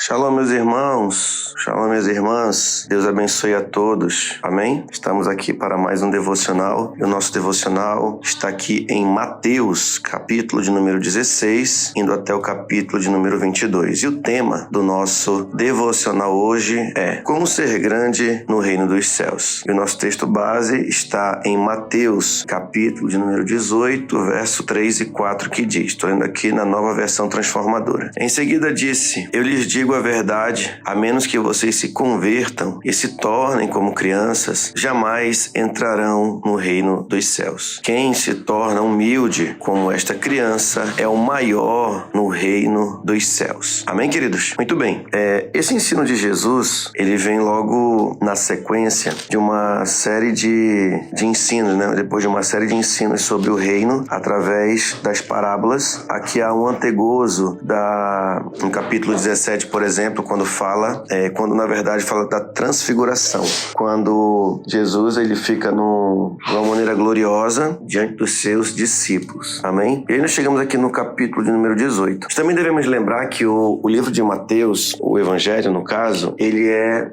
Shalom, meus irmãos. Shalom, minhas irmãs. Deus abençoe a todos. Amém? Estamos aqui para mais um devocional. E o nosso devocional está aqui em Mateus, capítulo de número 16, indo até o capítulo de número 22. E o tema do nosso devocional hoje é Como ser grande no reino dos céus. E o nosso texto base está em Mateus, capítulo de número 18, verso 3 e 4, que diz, estou lendo aqui na Nova Versão Transformadora. Em seguida disse, eu lhes digo a verdade, a menos que vocês se convertam e se tornem como crianças, jamais entrarão no reino dos céus. Quem se torna humilde como esta criança é o maior no reino dos céus. Amém, queridos? Muito bem. Esse ensino de Jesus, ele vem logo na sequência de uma série de ensinos, né? Depois de uma série de ensinos sobre o reino, através das parábolas. Aqui há um antegozo no capítulo 17, por exemplo, quando na verdade fala da transfiguração, quando Jesus ele fica de uma maneira gloriosa diante dos seus discípulos, amém? E aí nós chegamos aqui no capítulo de número 18. Nós também devemos lembrar que o livro de Mateus, o evangelho no caso, ele é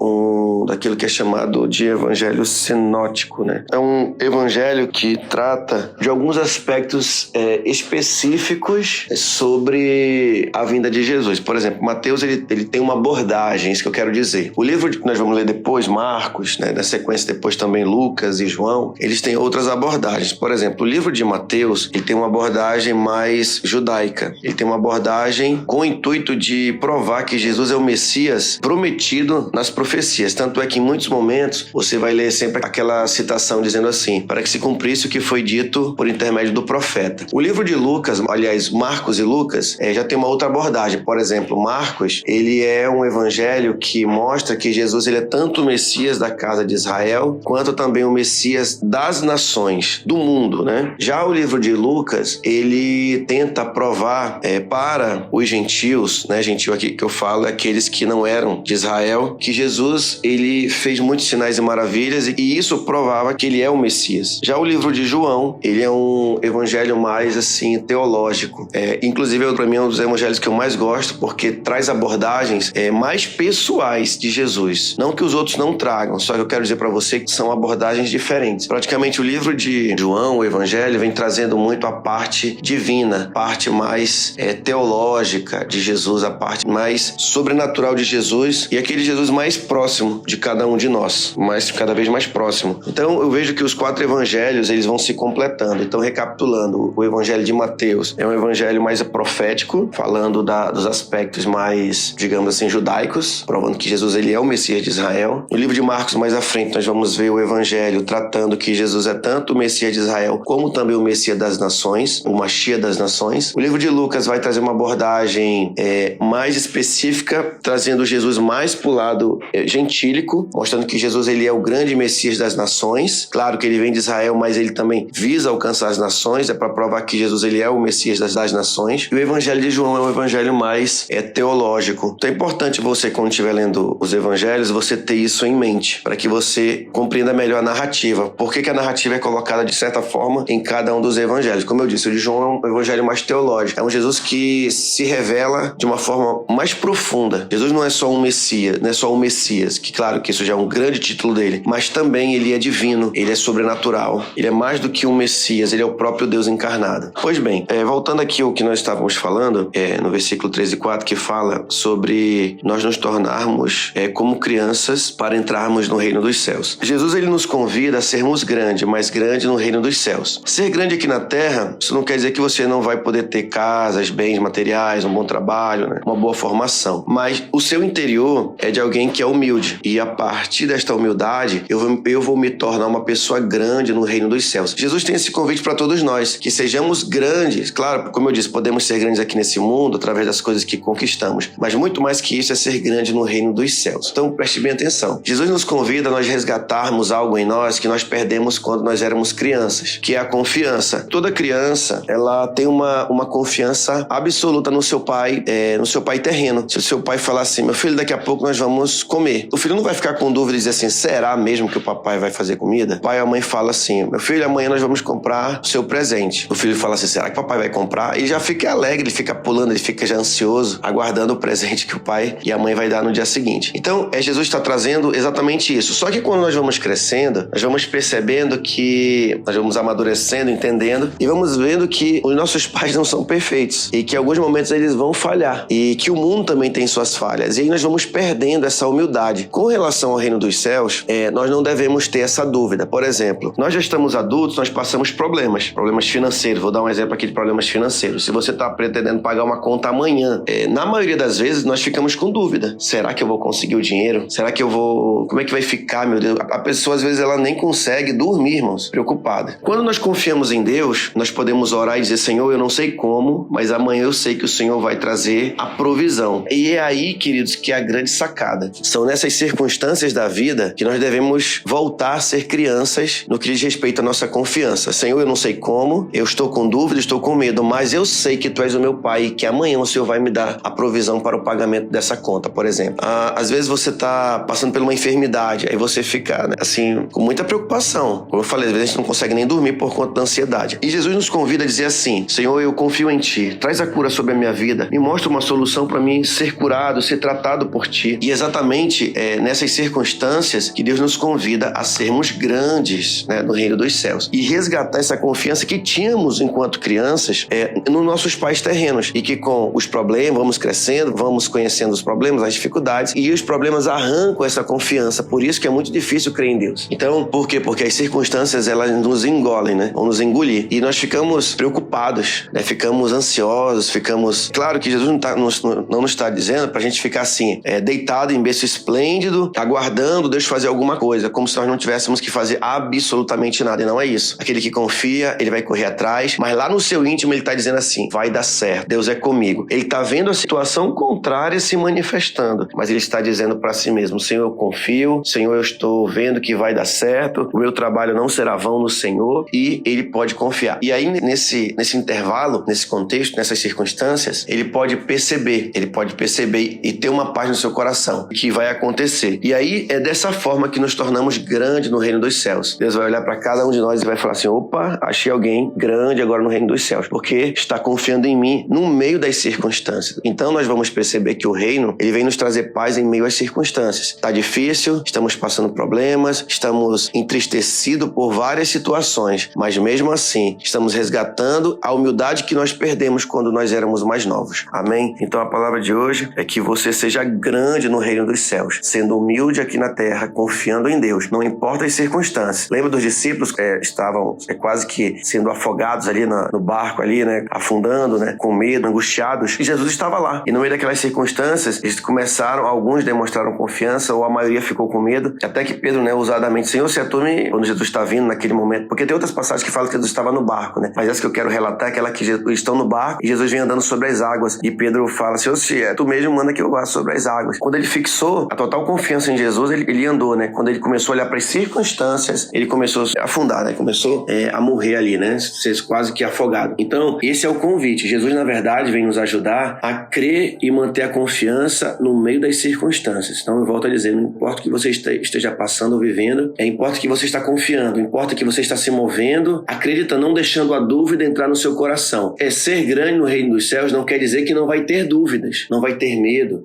daquilo que é chamado de evangelho sinótico, né? É um evangelho que trata de alguns aspectos específicos sobre a vinda de Jesus. Por exemplo, Mateus ele tem uma abordagem, isso que eu quero dizer. O livro que nós vamos ler depois, Marcos, né, na sequência depois também Lucas e João, eles têm outras abordagens. Por exemplo, o livro de Mateus, ele tem uma abordagem mais judaica. Ele tem uma abordagem com o intuito de provar que Jesus é o Messias prometido nas profecias. Tanto é que em muitos momentos você vai ler sempre aquela citação dizendo assim, para que se cumprisse o que foi dito por intermédio do profeta. O livro de Lucas, aliás, Marcos e Lucas, já tem uma outra abordagem. Por exemplo, Marcos, ele é um evangelho que mostra que Jesus ele é tanto o Messias da casa de Israel, quanto também o Messias das nações, do mundo, né? Já o livro de Lucas, ele tenta provar para os gentios, né? Gentil aqui que eu falo, é aqueles que não eram de Israel, que Jesus, ele fez muitos sinais e maravilhas e isso provava que ele é o Messias. Já o livro de João, ele é um evangelho mais, assim, teológico. Inclusive, para mim, é um dos evangelhos que eu mais gosto, porque traz abordagens mais pessoais de Jesus. Não que os outros não tragam, só que eu quero dizer para você que são abordagens diferentes. Praticamente o livro de João, o Evangelho, vem trazendo muito a parte divina, a parte mais teológica de Jesus, a parte mais sobrenatural de Jesus e aquele Jesus mais próximo de cada um de nós, cada vez mais próximo. Então eu vejo que os 4 evangelhos eles vão se completando. Então, recapitulando, o Evangelho de Mateus é um evangelho mais profético, falando dos aspectos mais, digamos assim, judaicos, provando que Jesus ele é o Messias de Israel. No livro de Marcos, mais à frente, nós vamos ver o evangelho tratando que Jesus é tanto o Messias de Israel, como também o Messias das nações, o Mashiach das nações. O livro de Lucas vai trazer uma abordagem mais específica, trazendo Jesus mais para o lado gentílico, mostrando que Jesus ele é o grande Messias das nações. Claro que ele vem de Israel, mas ele também visa alcançar as nações, para provar que Jesus ele é o Messias das nações. E o evangelho de João é um evangelho mais teológico. Então é importante você, quando estiver lendo os evangelhos, você ter isso em mente, para que você compreenda melhor a narrativa. Por que a narrativa é colocada de certa forma em cada um dos evangelhos? Como eu disse, o de João é um evangelho mais teológico. É um Jesus que se revela de uma forma mais profunda. Jesus não é só um Messias, não é só um Messias, que claro que isso já é um grande título dele, mas também ele é divino, ele é sobrenatural, ele é mais do que um Messias, ele é o próprio Deus encarnado. Pois bem, voltando aqui ao que nós estávamos falando, no versículo 3 e 4, que fala sobre nós nos tornarmos como crianças para entrarmos no reino dos céus. Jesus ele nos convida a sermos grandes, mas grande no reino dos céus. Ser grande aqui na terra, isso não quer dizer que você não vai poder ter casas, bens materiais, um bom trabalho, né? Uma boa formação. Mas o seu interior é de alguém que é humilde. E a partir desta humildade, eu vou me tornar uma pessoa grande no reino dos céus. Jesus tem esse convite para todos nós, que sejamos grandes. Claro, como eu disse, podemos ser grandes aqui nesse mundo, através das coisas que conquistamos. Mas muito mais que isso é ser grande no reino dos céus. Então, preste bem atenção. Jesus nos convida a nós resgatarmos algo em nós que nós perdemos quando nós éramos crianças, que é a confiança. Toda criança, ela tem uma confiança absoluta no seu pai terreno. Se o seu pai falar assim, meu filho, daqui a pouco nós vamos comer. O filho não vai ficar com dúvida e dizer assim, será mesmo que o papai vai fazer comida? O pai e a mãe falam assim, meu filho, amanhã nós vamos comprar o seu presente. O filho fala assim, será que o papai vai comprar? E já fica alegre, ele fica pulando, ele fica já ansioso, aguardando o presente presente que o pai e a mãe vai dar no dia seguinte. Então, Jesus está trazendo exatamente isso. Só que quando nós vamos crescendo, nós vamos percebendo que nós vamos amadurecendo, entendendo e vamos vendo que os nossos pais não são perfeitos e que em alguns momentos eles vão falhar e que o mundo também tem suas falhas. E aí nós vamos perdendo essa humildade. Com relação ao reino dos céus, nós não devemos ter essa dúvida. Por exemplo, nós já estamos adultos, nós passamos problemas financeiros. Vou dar um exemplo aqui de problemas financeiros. Se você está pretendendo pagar uma conta amanhã, na maioria das vezes nós ficamos com dúvida. Será que eu vou conseguir o dinheiro? Será que eu vou... Como é que vai ficar, meu Deus? A pessoa às vezes ela nem consegue dormir, irmãos, preocupada. Quando nós confiamos em Deus, nós podemos orar e dizer: Senhor, eu não sei como, mas amanhã eu sei que o Senhor vai trazer a provisão. E é aí, queridos, que é a grande sacada. São nessas circunstâncias da vida que nós devemos voltar a ser crianças no que diz respeito à nossa confiança. Senhor, eu não sei como, eu estou com dúvida, estou com medo, mas eu sei que Tu és o meu Pai e que amanhã o Senhor vai me dar a provisão para o pagamento dessa conta, por exemplo. Às vezes você está passando por uma enfermidade, aí você fica, assim, com muita preocupação. Como eu falei, às vezes a gente não consegue nem dormir por conta da ansiedade. E Jesus nos convida a dizer assim: Senhor, eu confio em Ti, traz a cura sobre a minha vida, me mostra uma solução para mim ser curado, ser tratado por Ti. E exatamente nessas circunstâncias que Deus nos convida a sermos grandes, no reino dos céus e resgatar essa confiança que tínhamos enquanto crianças nos nossos pais terrenos, e que com os problemas vamos crescendo, vamos conhecendo os problemas, as dificuldades, e os problemas arrancam essa confiança. Por isso que é muito difícil crer em Deus. Então, por quê? Porque as circunstâncias elas nos engolem, vão nos engolir, e nós ficamos preocupados, ficamos ansiosos, ficamos... Claro que Jesus não nos está dizendo pra gente ficar assim, deitado em berço esplêndido, aguardando Deus fazer alguma coisa, como se nós não tivéssemos que fazer absolutamente nada. E não é isso. Aquele que confia, ele vai correr atrás, mas lá no seu íntimo ele está dizendo assim: vai dar certo, Deus é comigo. Ele está vendo a situação contrária se manifestando, mas ele está dizendo para si mesmo: Senhor, eu confio, Senhor, eu estou vendo que vai dar certo, o meu trabalho não será vão no Senhor, e ele pode confiar. E aí nesse intervalo, nesse contexto, nessas circunstâncias, ele pode perceber e ter uma paz no seu coração que vai acontecer. E aí é dessa forma que nos tornamos grandes no reino dos céus. Deus vai olhar para cada um de nós e vai falar assim: opa, achei alguém grande agora no reino dos céus, porque está confiando em mim no meio das circunstâncias. Então nós vamos perceber que o reino, ele vem nos trazer paz em meio às circunstâncias. Está difícil, estamos passando problemas, estamos entristecidos por várias situações, mas mesmo assim estamos resgatando a humildade que nós perdemos quando nós éramos mais novos. Amém? Então a palavra de hoje é que você seja grande no reino dos céus, sendo humilde aqui na terra, confiando em Deus, não importa as circunstâncias. Lembra dos discípulos que estavam quase que sendo afogados ali no barco ali, afundando, com medo, angustiados, e Jesus estava lá. E no meio daquelas circunstâncias, eles começaram, alguns demonstraram confiança, ou a maioria ficou com medo, até que Pedro, ousadamente: Senhor, se a tua quando Jesus está vindo naquele momento, porque tem outras passagens que falam que Jesus estava no barco, mas essa que eu quero relatar é aquela que estão no barco e Jesus vem andando sobre as águas, e Pedro fala: Senhor, se é tu mesmo, manda que eu vá sobre as águas. Quando ele fixou a total confiança em Jesus, ele andou, Quando ele começou a olhar para as circunstâncias, ele começou a afundar, começou a morrer ali, ser quase que afogado. Então, esse é o convite. Jesus, na verdade, vem nos ajudar a crer e manter a confiança no meio das circunstâncias. Então, eu volto a dizer, não importa o que você esteja passando ou vivendo, importa que você está confiando, importa que você está se movendo, acreditando, não deixando a dúvida entrar no seu coração. Ser grande no reino dos céus não quer dizer que não vai ter dúvidas, não vai ter medo,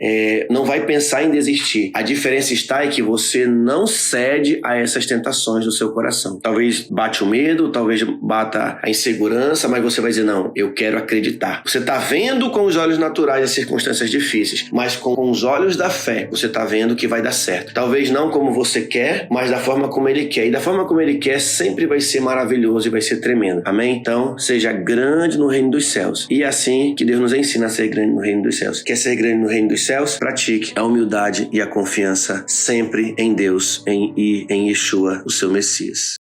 não vai pensar em desistir. A diferença está em que você não cede a essas tentações do seu coração. Talvez bate o medo, talvez bata a insegurança, mas você vai dizer: não, eu quero acreditar. Você está vendo com os olhos naturais as circunstâncias difíceis, mas com os olhos da fé, você está vendo que vai dar certo. Talvez não como você quer, mas da forma como Ele quer. E da forma como Ele quer sempre vai ser maravilhoso e vai ser tremendo. Amém? Então, seja grande no reino dos céus. E é assim que Deus nos ensina a ser grande no reino dos céus. Quer ser grande no reino dos céus? Pratique a humildade e a confiança sempre em Deus e em Yeshua, o seu Messias.